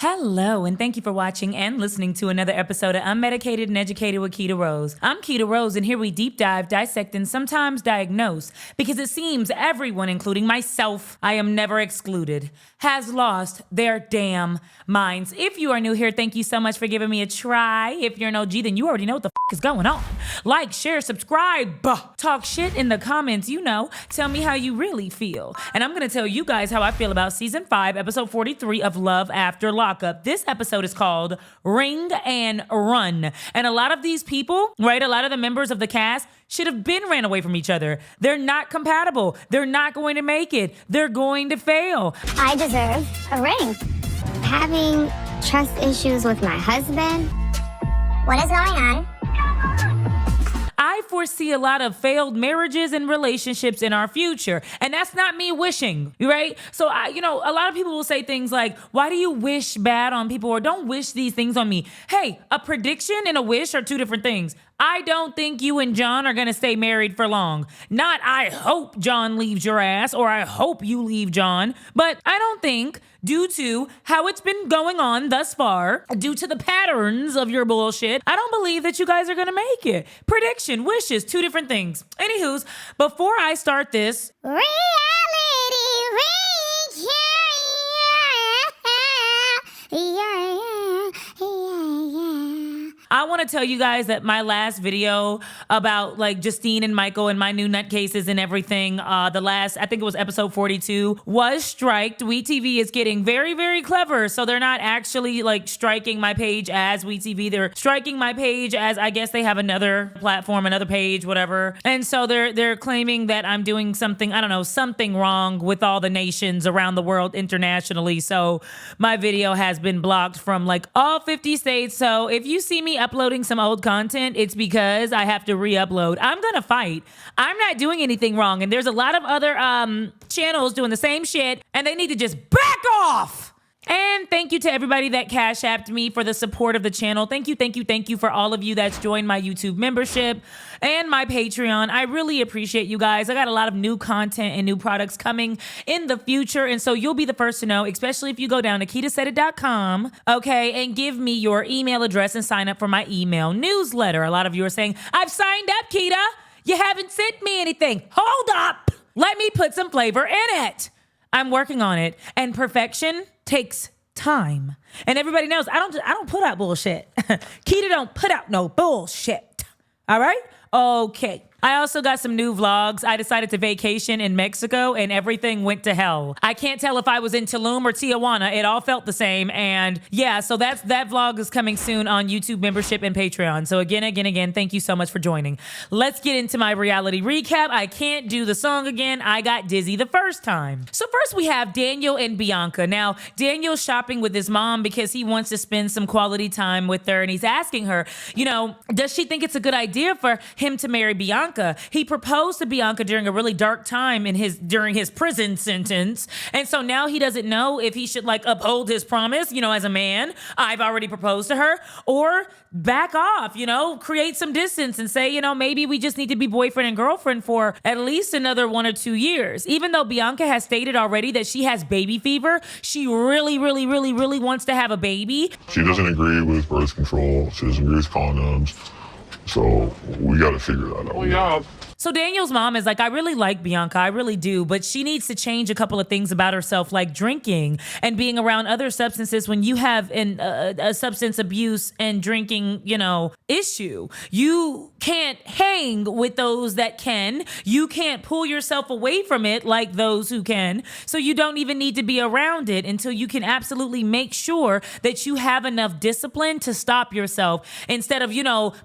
Hello, and thank you for watching and listening to another episode of Unmedicated and Educated with Keita Rose. I'm Keita Rose, and here we deep dive, dissect, and sometimes diagnose, because it seems everyone, including myself, I am never excluded, has lost their damn minds. If you are new here, thank you so much for giving me a try. If you're an OG, then you already know what the is going on. Like, share, subscribe, talk shit in the comments, tell me how you really feel. And I'm gonna tell you guys how I feel about season 5, episode 43 of Love After Lockup. This episode is called Ring and Run. And a lot of these people, right, a lot of the members of the cast should have been ran away from each other. They're not compatible. They're not going to make it. They're going to fail. I deserve a ring. Having trust issues with my husband. What is going on? I foresee a lot of failed marriages and relationships in our future. And that's not me wishing, right? So, a lot of people will say things like, why do you wish bad on people, or don't wish these things on me? Hey, a prediction and a wish are two different things. I don't think you and John are going to stay married for long. Not I hope John leaves your ass, or I hope you leave John. But I don't think, due to how it's been going on thus far, due to the patterns of your bullshit, I don't believe that you guys are going to make it. Prediction, wishes, two different things. Anywho's, before I start this... Reality reach, I want to tell you guys that my last video about Justine and Michael and my new nutcases and everything, I think it was episode 42, was striked. WeTV is getting very, very clever. So they're not actually striking my page as WeTV. They're striking my page as, I guess they have another platform, another page, whatever. And so they're claiming that I'm doing something, I don't know, something wrong with all the nations around the world internationally. So my video has been blocked from all 50 states. So if you see me uploading some old content, it's because I have to re-upload. I'm gonna fight. I'm not doing anything wrong, and there's a lot of other channels doing the same shit, and they need to just back off. And thank you to everybody that Cash Apped me for the support of the channel. Thank you for all of you that's joined my YouTube membership and my Patreon. I really appreciate you guys. I got a lot of new content and new products coming in the future, and so you'll be the first to know, especially if you go down to KeitaSaidIt.com, okay, and give me your email address and sign up for my email newsletter. A lot of you are saying, I've signed up, Keita. You haven't sent me anything. Hold up. Let me put some flavor in it. I'm working on it, and perfection takes time. And everybody knows I don't put out bullshit. Keita don't put out no bullshit. All right? Okay. I also got some new vlogs. I decided to vacation in Mexico, and everything went to hell. I can't tell if I was in Tulum or Tijuana. It all felt the same. And yeah, so that vlog is coming soon on YouTube membership and Patreon. So again, thank you so much for joining. Let's get into my reality recap. I can't do the song again. I got dizzy the first time. So first we have Daniel and Bianca. Now, Daniel's shopping with his mom because he wants to spend some quality time with her, and he's asking her, does she think it's a good idea for him to marry Bianca? He proposed to Bianca during a really dark time during his prison sentence. And so now he doesn't know if he should uphold his promise, as a man, I've already proposed to her, or back off, create some distance and say, maybe we just need to be boyfriend and girlfriend for at least another 1 or 2 years. Even though Bianca has stated already that she has baby fever, she really, really, really, really wants to have a baby. She doesn't agree with birth control. She doesn't agree with condoms. So we got to figure that out. Oh, yeah. So Daniel's mom is like, I really like Bianca, I really do, but she needs to change a couple of things about herself, like drinking and being around other substances. When you have a substance abuse and drinking, issue, you can't hang with those that can. You can't pull yourself away from it like those who can. So you don't even need to be around it until you can absolutely make sure that you have enough discipline to stop yourself instead of,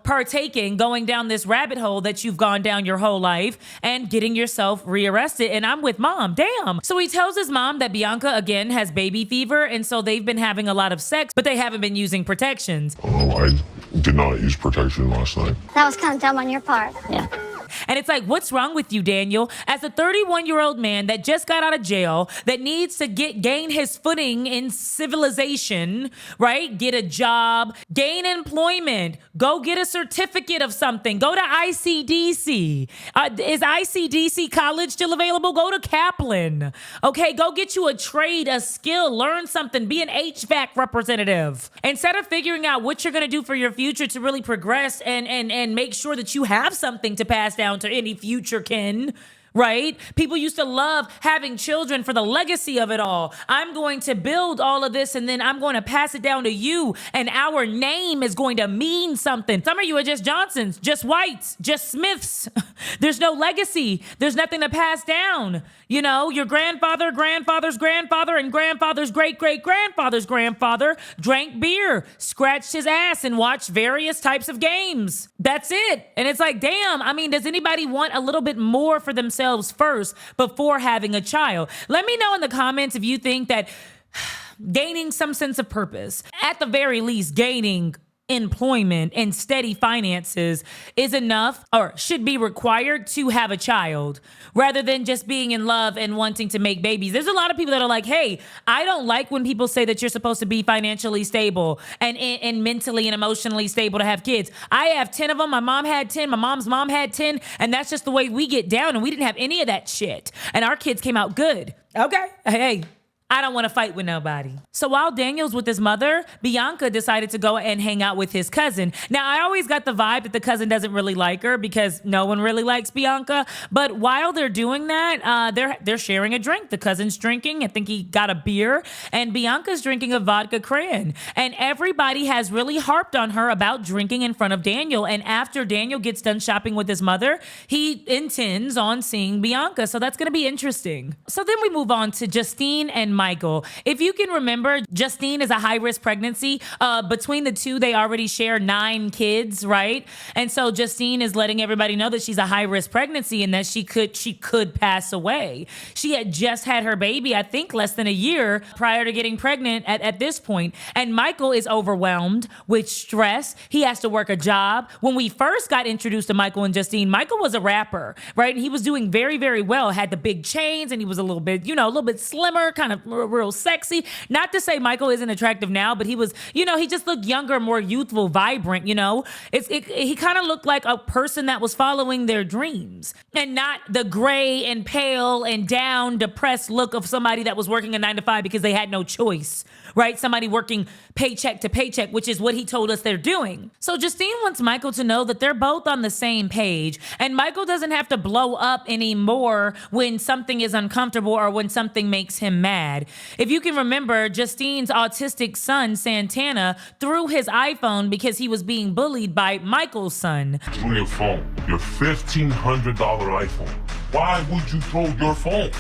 partaking, going down this rabbit hole that you've gone down your whole life and getting yourself rearrested. And I'm with mom. Damn. So he tells his mom that Bianca again has baby fever, and so they've been having a lot of sex, but they haven't been using protections. I did not use protection last night. That was kind of dumb on your part. Yeah. And it's like, what's wrong with you, Daniel? As a 31-year-old man that just got out of jail, that needs to gain his footing in civilization, right? Get a job, gain employment, go get a certificate of something, go to ICDC. Is ICDC college still available? Go to Kaplan. Okay, go get you a trade, a skill, learn something, be an HVAC representative. Instead of figuring out what you're gonna do for your future to really progress and make sure that you have something to pass down to any future kin, right? People used to love having children for the legacy of it all. I'm going to build all of this and then I'm going to pass it down to you and our name is going to mean something. Some of you are just Johnsons, just Whites, just Smiths. There's no legacy. There's nothing to pass down. You know, your grandfather, grandfather's grandfather, and grandfather's great-great-grandfather's grandfather drank beer, scratched his ass, and watched various types of games. That's it. And it's like, damn, I mean, does anybody want a little bit more for themselves first before having a child? Let me know in the comments if you think that gaining some sense of purpose, at the very least, gaining employment and steady finances is enough or should be required to have a child rather than just being in love and wanting to make babies. There's a lot of people that are like, hey, I don't like when people say that you're supposed to be financially stable and mentally and emotionally stable to have kids. I have 10 of them. My mom had 10. My mom's mom had 10. And that's just the way we get down. And we didn't have any of that shit. And our kids came out good. Okay. Hey. I don't want to fight with nobody. So while Daniel's with his mother, Bianca decided to go and hang out with his cousin. Now, I always got the vibe that the cousin doesn't really like her because no one really likes Bianca. But while they're doing that, they're sharing a drink. The cousin's drinking. I think he got a beer. And Bianca's drinking a vodka cran. And everybody has really harped on her about drinking in front of Daniel. And after Daniel gets done shopping with his mother, he intends on seeing Bianca. So that's going to be interesting. So then we move on to Justine and Michael. If you can remember, Justine is a high-risk pregnancy. Between the two, they already share 9 kids, right? And so Justine is letting everybody know that she's a high-risk pregnancy and that she could pass away. She had just had her baby, I think less than a year prior to getting pregnant at this point. And Michael is overwhelmed with stress. He has to work a job. When we first got introduced to Michael and Justine, Michael was a rapper, right? And he was doing very, very well, had the big chains, and he was a little bit slimmer, kind of real sexy. Not to say Michael isn't attractive now, but he was, he just looked younger, more youthful, vibrant, he kind of looked like a person that was following their dreams and not the gray and pale and down, depressed look of somebody that was working a 9-to-5 because they had no choice, right? Somebody working paycheck to paycheck, which is what he told us they're doing. So Justine wants Michael to know that they're both on the same page and Michael doesn't have to blow up anymore when something is uncomfortable or when something makes him mad. If you can remember, Justine's autistic son, Santana, threw his iPhone because he was being bullied by Michael's son. On your phone, your $1,500 iPhone. Why would you throw your phone?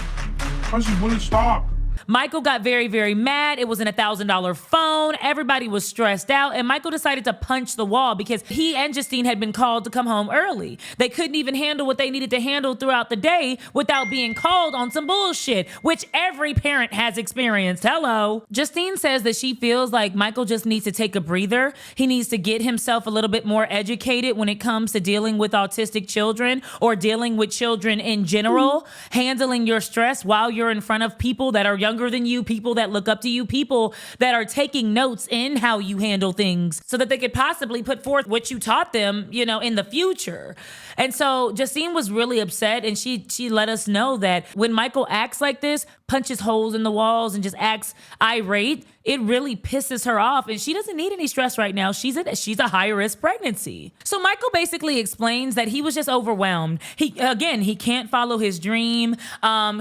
Because you wouldn't stop. Michael got very, very mad. It was an $1,000 phone. Everybody was stressed out. And Michael decided to punch the wall because he and Justine had been called to come home early. They couldn't even handle what they needed to handle throughout the day without being called on some bullshit, which every parent has experienced. Hello. Justine says that she feels like Michael just needs to take a breather. He needs to get himself a little bit more educated when it comes to dealing with autistic children or dealing with children in general, handling your stress while you're in front of people that are younger than you, people that look up to you, people that are taking notes in how you handle things so that they could possibly put forth what you taught them, in the future. And so Justine was really upset and she let us know that when Michael acts like this, punches holes in the walls and just acts irate, it really pisses her off and she doesn't need any stress right now. She's a high-risk pregnancy. So Michael basically explains that he was just overwhelmed. He can't follow his dream.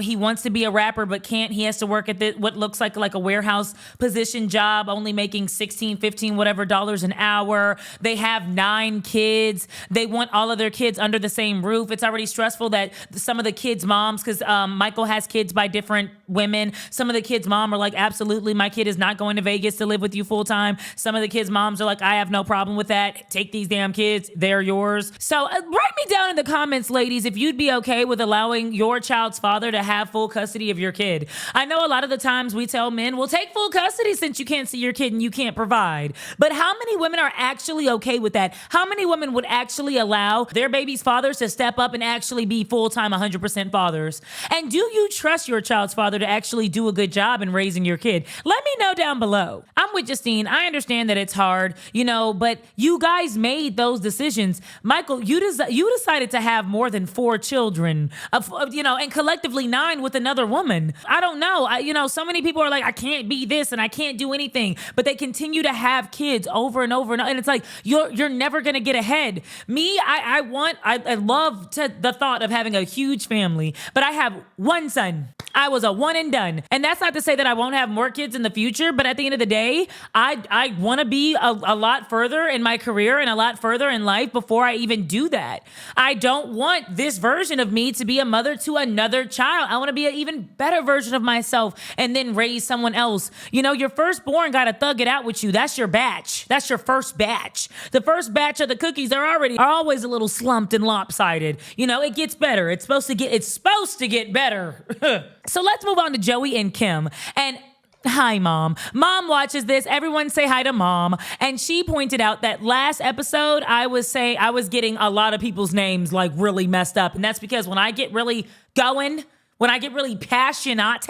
He wants to be a rapper but can't. He has to work at what looks like a warehouse position job, only making $16, $15, whatever dollars an hour. They have 9 kids. They want all of their kids under the same roof. It's already stressful that some of the kids' moms, because Michael has kids by different women, some of the kids' mom are like, absolutely, my kid is not not going to Vegas to live with you full time. Some of the kids' moms are like, I have no problem with that. Take these damn kids. They're yours. So write me down in the comments, ladies, if you'd be okay with allowing your child's father to have full custody of your kid. I know a lot of the times we tell men, well, take full custody since you can't see your kid and you can't provide. But how many women are actually okay with that? How many women would actually allow their baby's fathers to step up and actually be full-time 100% fathers? And do you trust your child's father to actually do a good job in raising your kid? Let me know down below. I'm with Justine. I understand that it's hard, but you guys made those decisions. Michael, you decided to have more than 4 children, and collectively 9 with another woman. I don't know. So many people are like, I can't be this and I can't do anything, but they continue to have kids over and over and over. And it's like, you're never going to get ahead. Me, I love the thought of having a huge family, but I have one son. I was a one and done. And that's not to say that I won't have more kids in the future, but at the end of the day, I want to be a lot further in my career and a lot further in life before I even do that. I don't want this version of me to be a mother to another child. I want to be an even better version of myself and then raise someone else. Your firstborn got to thug it out with you. That's your batch. That's your first batch. The first batch of the cookies are always a little slumped and lopsided. It gets better. It's supposed to get better. So let's move on to Joey and Kim. And hi, Mom. Mom watches this. Everyone say hi to Mom. And she pointed out that last episode, I was getting a lot of people's names like really messed up. And that's because when I get really going, when I get really passionate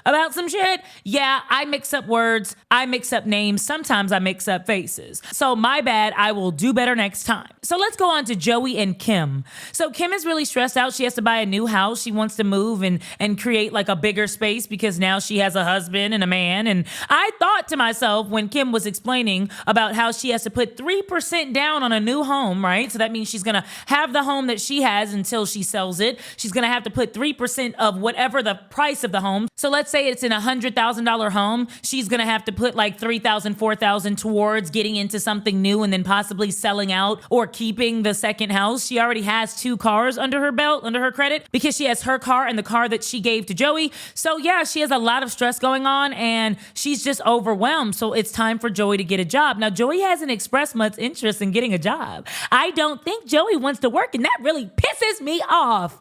about some shit, I mix up words, I mix up names, sometimes I mix up faces. So my bad, I will do better next time. So let's go on to Joey and Kim. So Kim is really stressed out. She has to buy a new house. She wants to move and create like a bigger space because now she has a husband and a man. And I thought to myself when Kim was explaining about how she has to put 3% down on a new home, right? So that means she's going to have the home that she has until she sells it. She's going to have to put 3% of whatever the price of the home. So let's say it's in $100,000 home. She's going to have to put like $3,000, $4,000 towards getting into something new and then possibly selling out or keeping the second house. She already has 2 cars under her belt, under her credit, because she has her car and the car that she gave to Joey. So she has a lot of stress going on and she's just overwhelmed. So it's time for Joey to get a job. Now, Joey hasn't expressed much interest in getting a job. I don't think Joey wants to work, and that really pisses me off.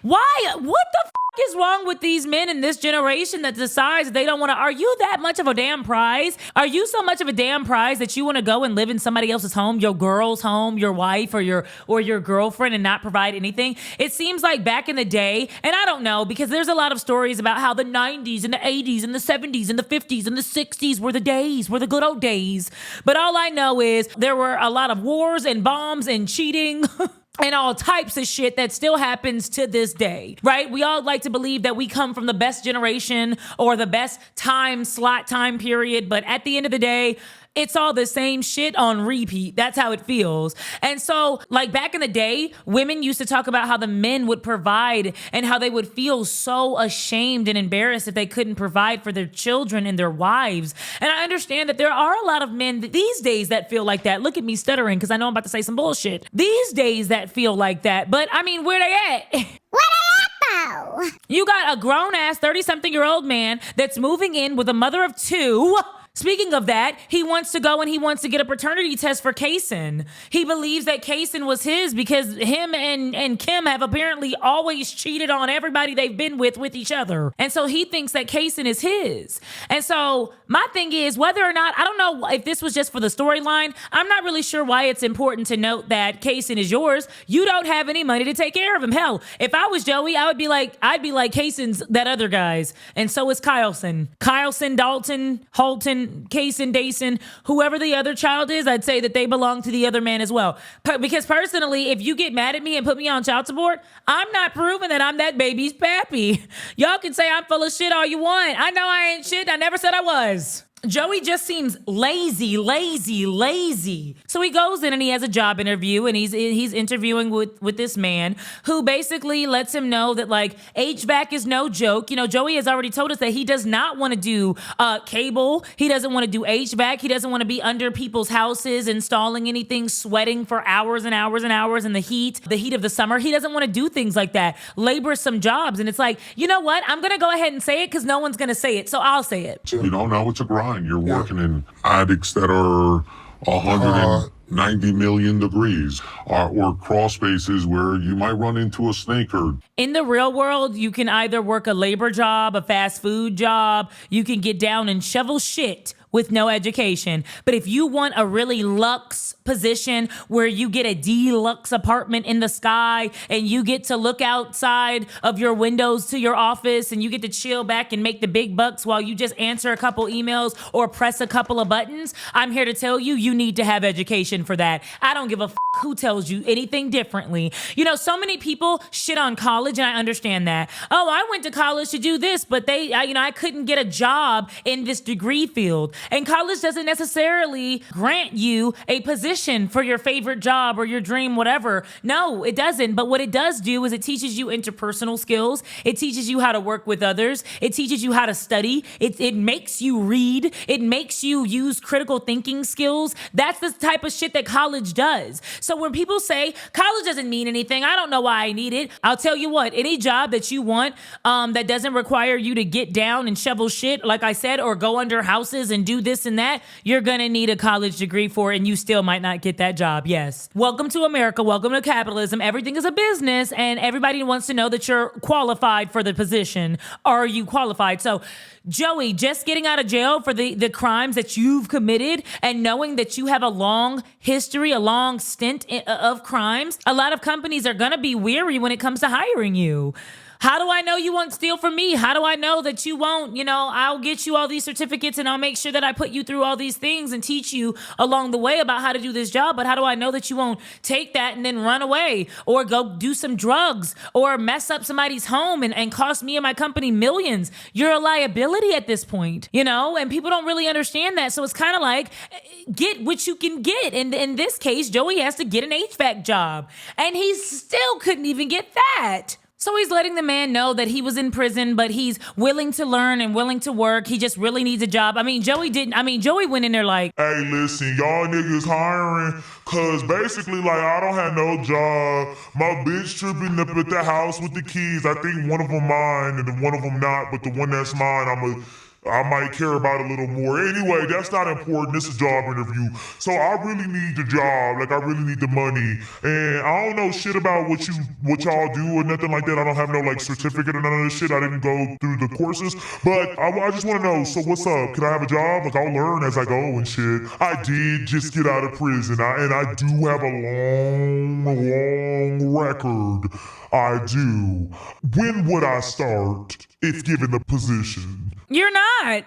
Why? What the is wrong with these men in this generation that decides they don't want to? Are you that much of a damn prize? Are you so much of a damn prize that you want to go and live in somebody else's home, your girl's home, your wife or your girlfriend, and not provide anything? It seems like back in the day, and I don't know, because there's a lot of stories about how the 90s and the 80s and the 70s and the 50s and the 60s were the good old days. But all I know is there were a lot of wars and bombs and cheating and all types of shit that still happens to this day, right? We all like to believe that we come from the best generation or the best time period, but at the end of the day, it's all the same shit on repeat. That's how it feels. And so, like back in the day, women used to talk about how the men would provide and how they would feel so ashamed and embarrassed if they couldn't provide for their children and their wives. And I understand that there are a lot of men these days that feel like that. Look at me stuttering because I know I'm about to say some bullshit. These days that feel like that. But I mean, where they at? Where they at, though? You got a grown-ass 30-something-year-old man that's moving in with a mother of 2. Speaking of that, he wants to go and he wants to get a paternity test for Kaysen. He believes that Kaysen was his because him and Kim have apparently always cheated on everybody they've been with each other. And so he thinks that Kaysen is his. And so my thing is, whether or not, I don't know if this was just for the storyline. I'm not really sure why it's important to note that Kaysen is yours. You don't have any money to take care of him. Hell, if I was Joey, I'd be like Kaysen's that other guy's. And so is Kyleson, Dalton, Holton, Kaysen, Dason, whoever the other child is, I'd say that they belong to the other man as well. Because personally, if you get mad at me and put me on child support, I'm not proving that I'm that baby's pappy. Y'all can say I'm full of shit all you want. I know I ain't shit. I never said I was. Joey just seems lazy. So he goes in and he has a job interview and he's interviewing with this man who basically lets him know that like HVAC is no joke. Joey has already told us that he does not want to do cable. He doesn't want to do HVAC. He doesn't want to be under people's houses installing anything, sweating for hours and hours and hours in the heat of the summer. He doesn't want to do things like that. Laborsome jobs. And it's like, you know what? I'm going to go ahead and say it because no one's going to say it. So I'll say it. Now it's a grind. fine. You're working in attics that are 190 million degrees, or crawl spaces where you might run into a snake or. In the real world, you can either work a labor job, a fast food job, you can get down and shovel shit with no education. But if you want a really luxe position where you get a deluxe apartment in the sky and you get to look outside of your windows to your office and you get to chill back and make the big bucks while you just answer a couple emails or press a couple of buttons, I'm here to tell you, you need to have education for that. I don't give a who tells you anything differently. You know, so many people shit on college, and I understand that. Oh, I went to college to do this, but I couldn't get a job in this degree field. And college doesn't necessarily grant you a position for your favorite job or your dream, whatever. No, it doesn't. But what it does do is it teaches you interpersonal skills. It teaches you how to work with others. It teaches you how to study. It makes you read. It makes you use critical thinking skills. That's the type of shit that college does. So when people say college doesn't mean anything, I don't know why I need it. I'll tell you what, any job that you want that doesn't require you to get down and shovel shit, like I said, or go under houses and do this and that, you're gonna need a college degree for it, and you still might not get that job. Yes. Welcome to America. Welcome to capitalism. Everything is a business, and everybody wants to know that you're qualified for the position. Are you qualified? So Joey, just getting out of jail for the crimes that you've committed and knowing that you have a long history, a long stint of crimes, a lot of companies are gonna be weary when it comes to hiring you. How do I know you won't steal from me? How do I know that you won't, I'll get you all these certificates and I'll make sure that I put you through all these things and teach you along the way about how to do this job. But how do I know that you won't take that and then run away or go do some drugs or mess up somebody's home and cost me and my company millions? You're a liability at this point, and people don't really understand that. So it's kind of like, get what you can get. And in this case, Joey has to get an HVAC job and he still couldn't even get that. So he's letting the man know that he was in prison, but he's willing to learn and willing to work. He just really needs a job. Joey went in there like, hey, listen, y'all niggas hiring, cause basically, I don't have no job. My bitch tripping up at the house with the keys. I think one of them mine and one of them not, but the one that's mine, I might care about a little more. Anyway, that's not important. This is a job interview. So I really need the job. I really need the money. And I don't know shit about what y'all do or nothing like that. I don't have no certificate or none of this shit. I didn't go through the courses. But I just want to know, so what's up? Can I have a job? I'll learn as I go and shit. I did just get out of prison. And I do have a long record. I do. When would I start if given the position? You're not.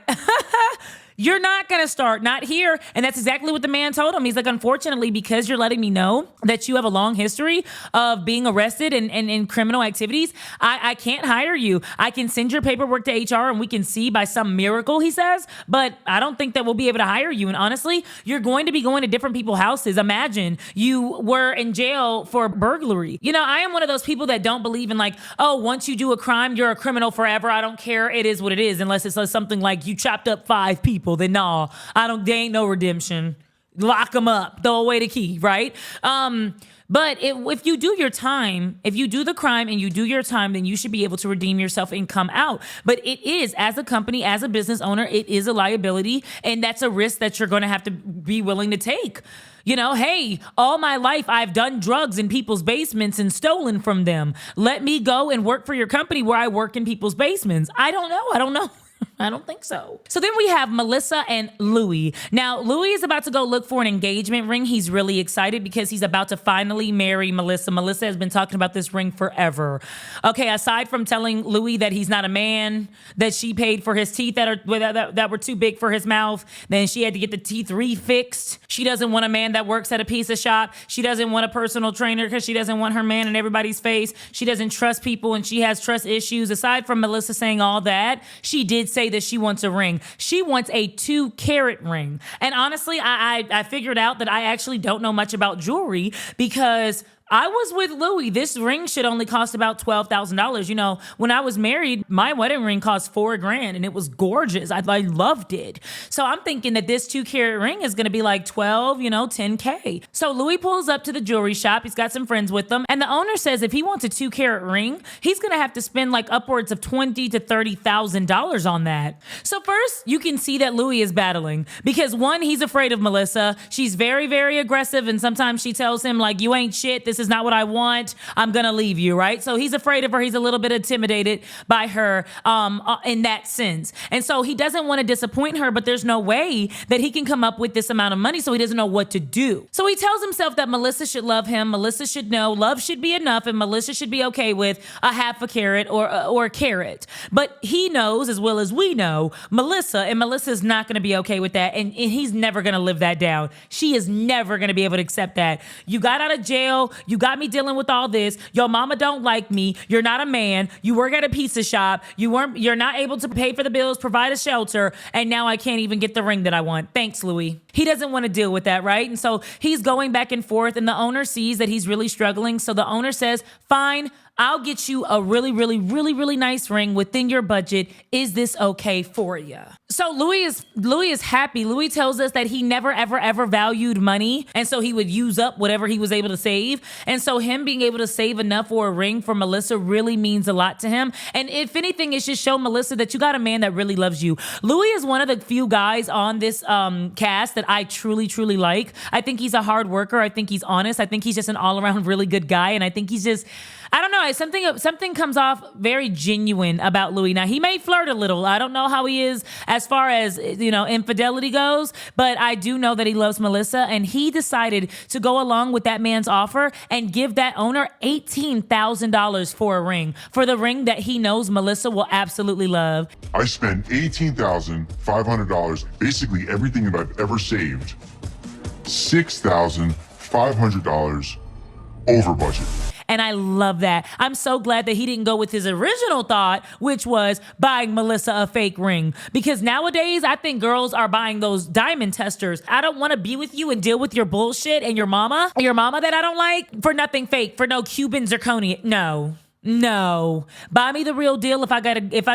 You're not going to start, not here. And that's exactly what the man told him. He's like, unfortunately, because you're letting me know that you have a long history of being arrested and in criminal activities, I can't hire you. I can send your paperwork to HR and we can see by some miracle, he says, but I don't think that we'll be able to hire you. And honestly, you're going to be going to different people's houses. Imagine you were in jail for burglary. I am one of those people that don't believe in once you do a crime, you're a criminal forever. I don't care. It is what it is. Unless it's something like you chopped up 5 people. Then no, there ain't no redemption. Lock them up, throw away the key, right? But if you do your time, if you do the crime and you do your time, then you should be able to redeem yourself and come out. But it is, as a company, as a business owner, it is a liability, and that's a risk that you're going to have to be willing to take. Hey, all my life I've done drugs in people's basements and stolen from them. Let me go and work for your company where I work in people's basements. I don't know. I don't think so. So then we have Melissa and Louis. Now, Louis is about to go look for an engagement ring. He's really excited because he's about to finally marry Melissa. Melissa has been talking about this ring forever. Okay, aside from telling Louis that he's not a man, that she paid for his teeth that were too big for his mouth, then she had to get the teeth refixed. She doesn't want a man that works at a pizza shop. She doesn't want a personal trainer because she doesn't want her man in everybody's face. She doesn't trust people and she has trust issues. Aside from Melissa saying all that, she did say that she wants a ring. She wants a 2-carat ring. And honestly, I figured out that I actually don't know much about jewelry because I was with Louis. This ring should only cost about $12,000. You know, when I was married, my wedding ring cost $4,000 and it was gorgeous. I loved it. So I'm thinking that this 2-carat ring is going to be like 12, $10K. So Louis pulls up to the jewelry shop. He's got some friends with him. And the owner says if he wants a 2-carat ring, he's going to have to spend like upwards of $20,000 to $30,000 on that. So first, you can see that Louis is battling because one, he's afraid of Melissa. She's very, very aggressive. And sometimes she tells him like, you ain't shit. This is not what I want. I'm going to leave you, right? So he's afraid of her. He's a little bit intimidated by her in that sense. And so he doesn't want to disappoint her, but there's no way that he can come up with this amount of money, so he doesn't know what to do. So he tells himself that Melissa should love him. Melissa should know love should be enough, and Melissa should be okay with a half a carat or a carat. But he knows, as well as we know, Melissa's not going to be okay with that, and he's never going to live that down. She is never going to be able to accept that. You got out of jail. You got me dealing with all this. Your mama don't like me. You're not a man. You work at a pizza shop. You're not able to pay for the bills, provide a shelter, and now I can't even get the ring that I want. Thanks, Louis. He doesn't want to deal with that, right? And so he's going back and forth, and the owner sees that he's really struggling. So the owner says, fine, I'll get you a really, really, really, really nice ring within your budget. Is this okay for you? So Louis is happy. Louis tells us that he never, ever, ever valued money. And so he would use up whatever he was able to save. And so him being able to save enough for a ring for Melissa really means a lot to him. And if anything, it should show Melissa that you got a man that really loves you. Louis is one of the few guys on this cast that I truly, truly like. I think he's a hard worker. I think he's honest. I think he's just an all around really good guy. And I think he's just, I don't know, something comes off very genuine about Louis. Now, he may flirt a little. I don't know how he is as far as, infidelity goes, but I do know that he loves Melissa, and he decided to go along with that man's offer and give that owner $18,000 for a ring, for the ring that he knows Melissa will absolutely love. I spent $18,500, basically everything that I've ever saved. $6,500 over budget. And I love that. I'm so glad that he didn't go with his original thought, which was buying Melissa a fake ring. Because nowadays, I think girls are buying those diamond testers. I don't want to be with you and deal with your bullshit and your mama that I don't like for nothing fake, for no Cuban zirconia. No. Buy me the real deal if I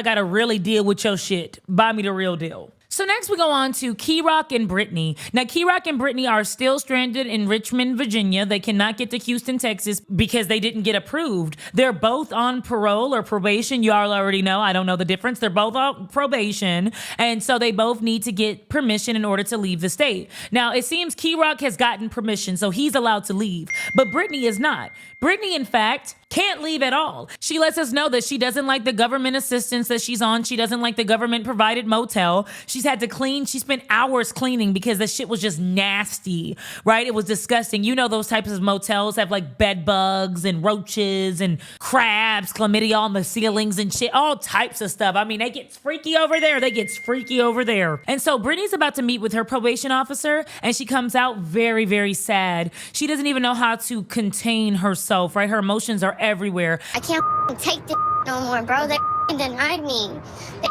gotta really deal with your shit. Buy me the real deal. So next we go on to Key-Rock and Brittany. Now, Key-Rock and Brittany are still stranded in Richmond, Virginia. They cannot get to Houston, Texas because they didn't get approved. They're both on parole or probation. You all already know. I don't know the difference. They're both on probation. And so they both need to get permission in order to leave the state. Now, it seems Key-Rock has gotten permission, so he's allowed to leave. But Brittany is not. Brittany, in fact, can't leave at all. She lets us know that she doesn't like the government assistance that she's on. She doesn't like the government provided motel. She's had to clean. She spent hours cleaning because the shit was just nasty, right? It was disgusting. You know, those types of motels have like bed bugs and roaches and crabs, chlamydia on the ceilings and shit, all types of stuff. I mean, it gets freaky over there. And so Brittany's about to meet with her probation officer, and she comes out very, very sad. She doesn't even know how to contain herself, right? Her emotions are everywhere. I can't take this no more, bro. They denied me. They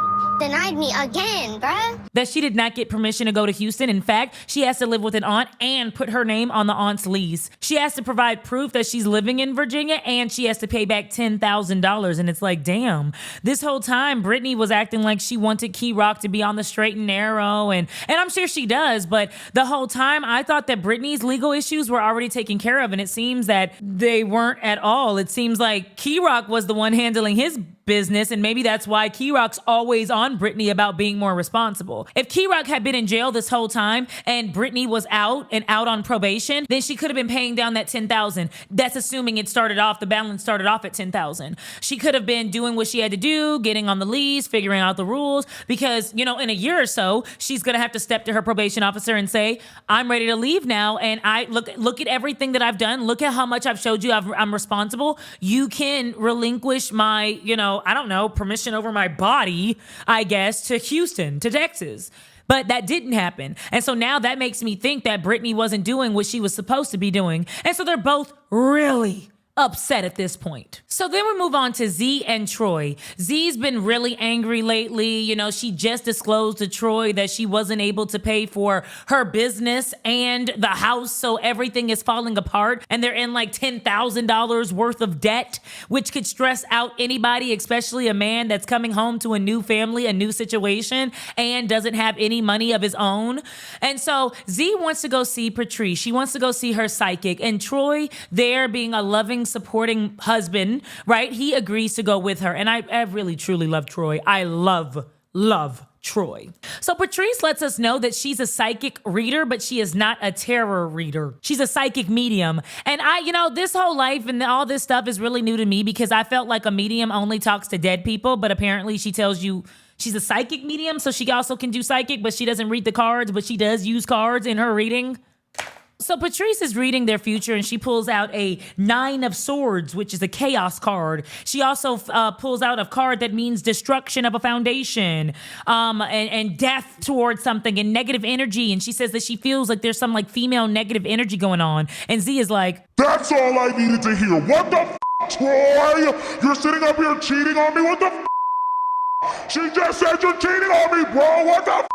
denied me again, bruh. That she did not get permission to go to Houston. In fact, she has to live with an aunt and put her name on the aunt's lease. She has to provide proof that she's living in Virginia, and she has to pay back $10,000. And it's like, damn, this whole time, Brittany was acting like she wanted Key-Rock to be on the straight and narrow. And I'm sure she does, but the whole time I thought that Brittany's legal issues were already taken care of. And it seems that they weren't at all. It seems like Key-Rock was the one handling his business, and maybe that's why Key-Rock's always on Brittany about being more responsible. If Key-Rock had been in jail this whole time and Brittany was out on probation, then she could have been paying down that $10,000. That's assuming the balance started off at $10,000. She could have been doing what she had to do, getting on the lease, figuring out the rules, because, in a year or so, she's going to have to step to her probation officer and say, I'm ready to leave now, and I look at everything that I've done. Look at how much I've showed you I'm responsible. You can relinquish my, I don't know, permission over my body, I guess, to Houston, to Texas. But that didn't happen. And so now that makes me think that Brittany wasn't doing what she was supposed to be doing. And so they're both really upset at this point. So then we move on to Z and Troy. Z's been really angry lately. You know, she just disclosed to Troy that she wasn't able to pay for her business and the house, so everything is falling apart and they're in like $10,000 worth of debt, which could stress out anybody, especially a man that's coming home to a new family, a new situation, and doesn't have any money of his own. And so Z wants to go see Patrice. She wants to go see her psychic, and Troy, there being a loving, supporting husband, right? He agrees to go with her. And I really, truly love Troy. I love Troy. So Patrice lets us know that she's a psychic reader, but she is not a tarot reader. She's a psychic medium. And this whole life and all this stuff is really new to me because I felt like a medium only talks to dead people, but apparently she tells you she's a psychic medium, so she also can do psychic, but she doesn't read the cards, but she does use cards in her reading. So Patrice is reading their future and she pulls out a 9 of Swords, which is a chaos card. She also pulls out a card that means destruction of a foundation, and death towards something and negative energy. And she says that she feels like there's some like female negative energy going on. And Z is like, that's all I needed to hear. What the Troy? You're sitting up here cheating on me? What the She just said you're cheating on me, bro. What the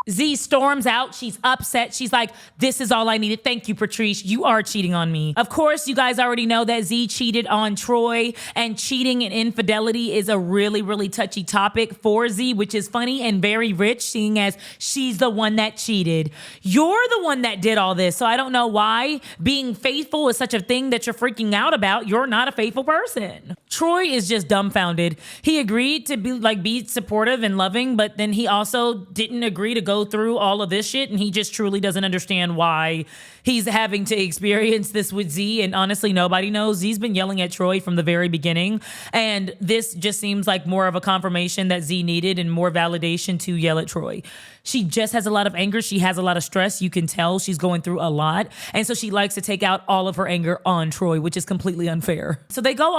Z storms out. She's upset. She's like, this is all I needed. Thank you, Patrice. You are cheating on me. Of course, you guys already know that Z cheated on Troy, and cheating and infidelity is a really, really touchy topic for Z, which is funny and very rich, seeing as she's the one that cheated. You're the one that did all this. So I don't know why being faithful is such a thing that you're freaking out about. You're not a faithful person. Troy is just dumbfounded. He agreed to be supportive and loving, but then he also didn't agree to go through all of this shit, and he just truly doesn't understand why he's having to experience this with Z. And honestly, nobody knows. Z's been yelling at Troy from the very beginning, and this just seems like more of a confirmation that Z needed and more validation to yell at Troy. She just has a lot of anger. She has a lot of stress. You can tell she's going through a lot. And so she likes to take out all of her anger on Troy, which is completely unfair. So they go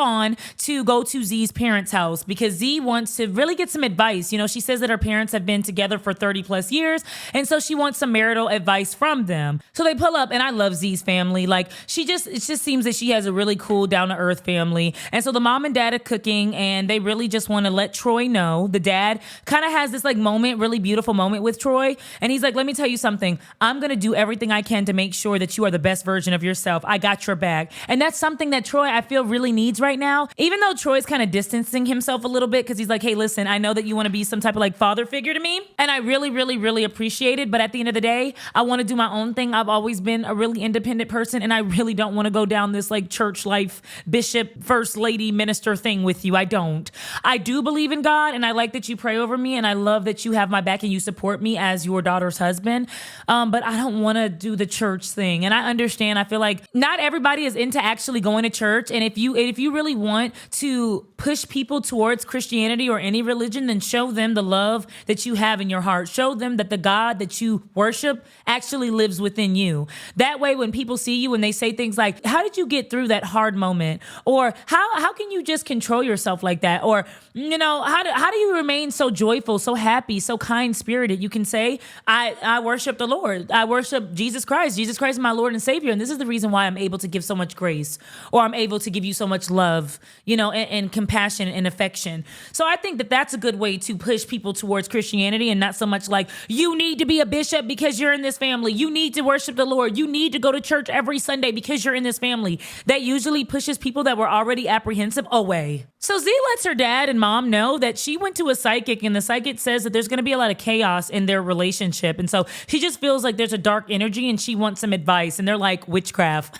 to Z's parents' house because Z wants to really get some advice. You know, she says that her parents have been together for 30 plus years. And so she wants some marital advice from them. So they pull up, and I love Z's family. Like, it just seems that she has a really cool, down to earth family. And so the mom and dad are cooking, and they really just want to let Troy know. The dad kind of has this like moment, really beautiful moment with Troy. And he's like, let me tell you something. I'm going to do everything I can to make sure that you are the best version of yourself. I got your back. And that's something that Troy, I feel, really needs right now. Even though Troy's kind of distancing himself a little bit because he's like, hey, listen, I know that you want to be some type of like father figure to me. And I really, really, really appreciate it. But at the end of the day, I want to do my own thing. I've always been a really independent person, and I really don't want to go down this like church life, bishop, first lady, minister thing with you. I don't. I do believe in God, and I like that you pray over me, and I love that you have my back and you support me as your daughter's husband. But I don't want to do the church thing. And I understand. I feel like not everybody is into actually going to church. And if you really want to push people towards Christianity or any religion, then show them the love that you have in your heart. Show them that the God that you worship actually lives within you. That way, when people see you and they say things like, how did you get through that hard moment? Or how can you just control yourself like that? Or, how do you remain so joyful, so happy, so kind-spirited? You can say, I worship the Lord. I worship Jesus Christ. Jesus Christ is my Lord and Savior. And this is the reason why I'm able to give so much grace, or I'm able to give you so much love, and compassion and affection. So I think that that's a good way to push people towards Christianity, and not so much like, you need to be a bishop because you're in this family. You need to worship the Lord. You need to go to church every Sunday because you're in this family. That usually pushes people that were already apprehensive away. So Z lets her dad and mom know that she went to a psychic, and the psychic says that there's going to be a lot of chaos in their relationship. And so she just feels like there's a dark energy and she wants some advice. And they're like, witchcraft.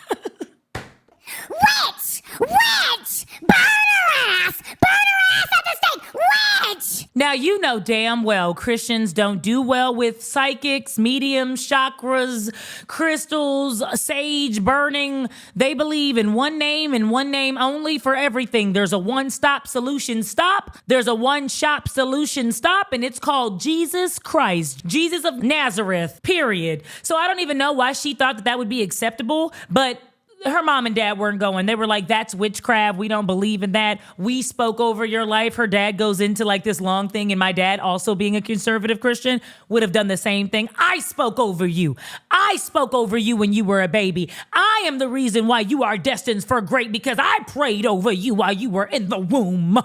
Witch! Witch! Burn her ass! Burn her ass at the stake! Witch! Now, you know damn well Christians don't do well with psychics, mediums, chakras, crystals, sage, burning. They believe in one name and one name only for everything. There's a one-stop solution stop. There's a one-shop solution stop, and it's called Jesus Christ, Jesus of Nazareth, period. So I don't even know why she thought that would be acceptable, but her mom and dad weren't going. They were like, that's witchcraft. We don't believe in that. We spoke over your life. Her dad goes into like this long thing. And my dad, also being a conservative Christian, would have done the same thing. I spoke over you. I spoke over you when you were a baby. I am the reason why you are destined for great because I prayed over you while you were in the womb.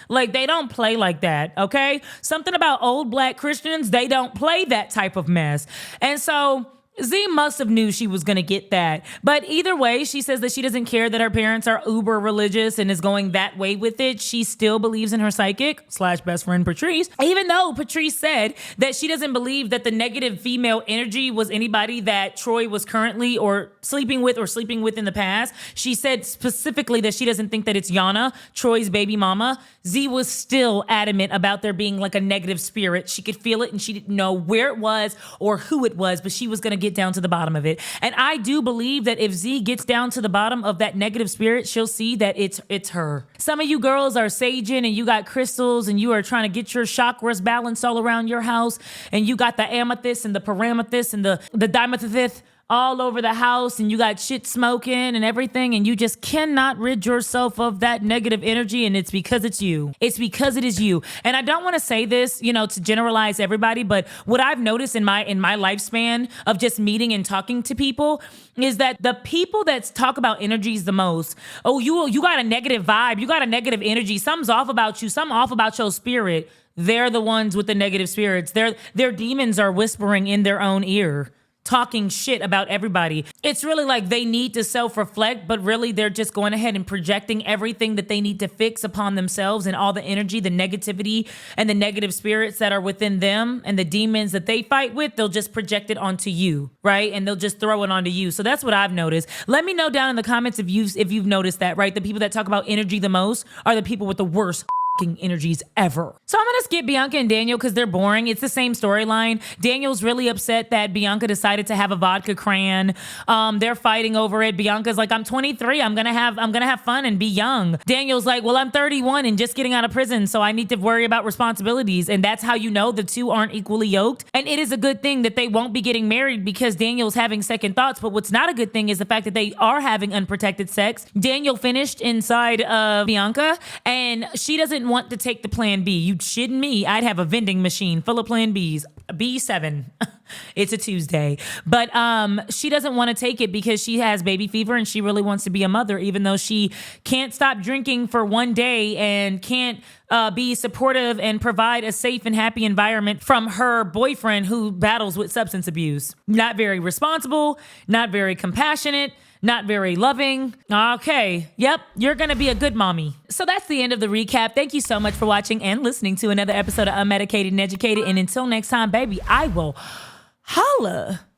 Like, they don't play like that, okay? Something about old black Christians, they don't play that type of mess. And so Z must have knew she was going to get that. But either way, she says that she doesn't care that her parents are uber religious and is going that way with it. She still believes in her psychic / best friend Patrice, even though Patrice said that she doesn't believe that the negative female energy was anybody that Troy was currently or sleeping with in the past. She said specifically that she doesn't think that it's Yana, Troy's baby mama. Z was still adamant about there being like a negative spirit. She could feel it and she didn't know where it was or who it was, but she was going to get down to the bottom of it. And I do believe that if Z gets down to the bottom of that negative spirit, she'll see that it's her. Some of you girls are saging and you got crystals and you are trying to get your chakras balanced all around your house. And you got the amethyst and the paramethyst and the dimethyst all over the house and you got shit smoking and everything and you just cannot rid yourself of that negative energy, and it's because it's you. It's because it is you. And I don't want to say this, to generalize everybody, but what I've noticed in my lifespan of just meeting and talking to people is that the people that talk about energies the most, you got a negative vibe, you got a negative energy, something's off about you, something off about your spirit. They're the ones with the negative spirits. Their demons are whispering in their own ear, talking shit about everybody. It's really like they need to self-reflect, but really they're just going ahead and projecting everything that they need to fix upon themselves, and all the energy, the negativity, and the negative spirits that are within them and the demons that they fight with, they'll just project it onto you, right? And they'll just throw it onto you. So that's what I've noticed. Let me know down in the comments if you've noticed that, right? The people that talk about energy the most are the people with the worst energies ever. So I'm gonna skip Bianca and Daniel because they're boring. It's the same storyline. Daniel's really upset that Bianca decided to have a vodka cran. They're fighting over it. Bianca's like, I'm 23. I'm gonna have fun and be young. Daniel's like, well, I'm 31 and just getting out of prison, so I need to worry about responsibilities. And that's how you know the two aren't equally yoked. And it is a good thing that they won't be getting married because Daniel's having second thoughts. But what's not a good thing is the fact that they are having unprotected sex. Daniel finished inside of Bianca and she doesn't want to take the plan B. You shitting me? I'd have a vending machine full of plan Bs. B7. It's a Tuesday. But she doesn't want to take it because she has baby fever and she really wants to be a mother, even though she can't stop drinking for one day and can't be supportive and provide a safe and happy environment from her boyfriend who battles with substance abuse. Not very responsible, not very compassionate, not very loving. Okay. Yep. You're going to be a good mommy. So that's the end of the recap. Thank you so much for watching and listening to another episode of Unmedicated and Educated. And until next time, baby, I will holla.